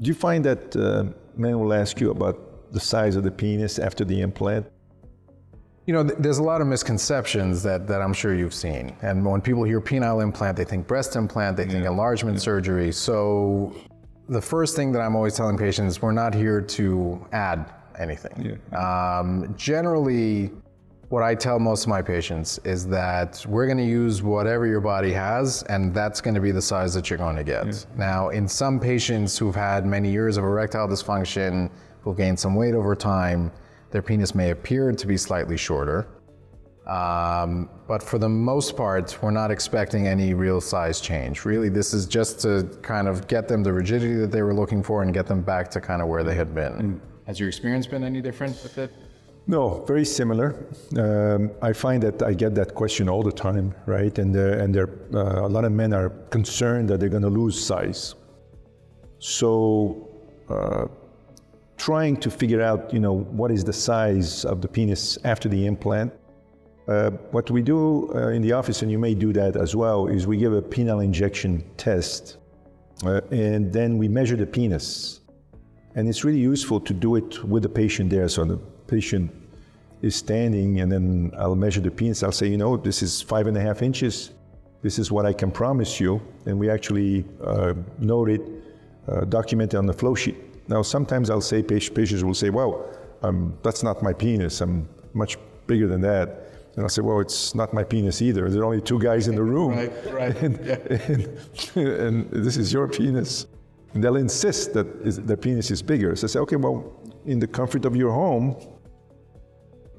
Do you find that men will ask you about the size of the penis after the implant? You know, there's a lot of misconceptions that I'm sure you've seen. And when people hear penile implant, they think breast implant, they think enlargement surgery. So the first thing that I'm always telling patients, we're not here to add anything. Generally, what I tell most of my patients is that we're going to use whatever your body has, and that's going to be the size that you're going to get. Now, in some patients who've had many years of erectile dysfunction, who've gained some weight over time, their penis may appear to be slightly shorter. But for the most part, we're not expecting any real size change. Really, this is just to kind of get them the rigidity that they were looking for and get them back to kind of where they had been. Has your experience been any different with it? No, very similar. I find that I get that question all the time, right? And a lot of men are concerned that they're going to lose size. So trying to figure out, what is the size of the penis after the implant. What we do in the office, and you may do that as well, is we give a penile injection test, and then we measure the penis. And it's really useful to do it with the patient there. So the patient is standing, and then I'll measure the penis. I'll say, this is 5.5 inches. This is what I can promise you. And we actually note it, document it on the flow sheet. Now, sometimes I'll say, patients will say, well, that's not my penis. I'm much bigger than that. And I'll say, well, it's not my penis either. There are only 2 guys in the room. Right. And this is your penis. And they'll insist that their penis is bigger. So I say, okay, well, in the comfort of your home,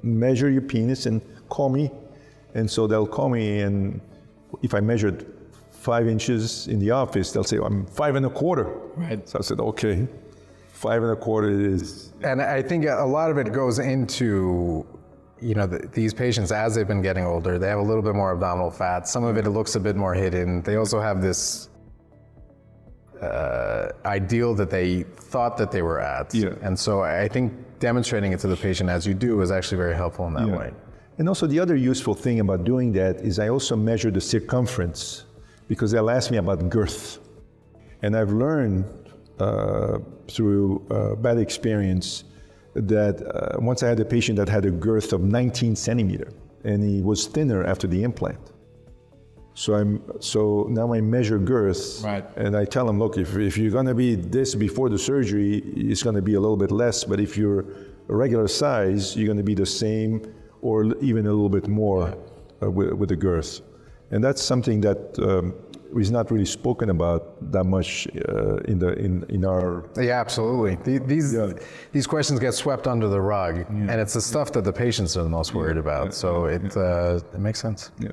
measure your penis and call me. And so they'll call me, and if I measured 5 inches in the office, they'll say, I'm 5.25. Right. So I said, okay, 5.25 it is. And I think a lot of it goes into, these patients, as they've been getting older, they have a little bit more abdominal fat. Some of it looks a bit more hidden. They also have this ideal that they thought that they were at. And so I think demonstrating it to the patient as you do is actually very helpful in that way. And also the other useful thing about doing that is I also measure the circumference, because they'll ask me about girth. And I've learned through bad experience that once I had a patient that had a girth of 19 centimeter, and he was thinner after the implant. So now I measure girth, and I tell him, look, if you're going to be this before the surgery, it's going to be a little bit less. But if you're a regular size, you're going to be the same or even a little bit more with the girth. And that's something that is not really spoken about that much in our. Yeah, absolutely. These questions get swept under the rug, and it's the stuff that the patients are the most worried about. So it makes sense. Yeah.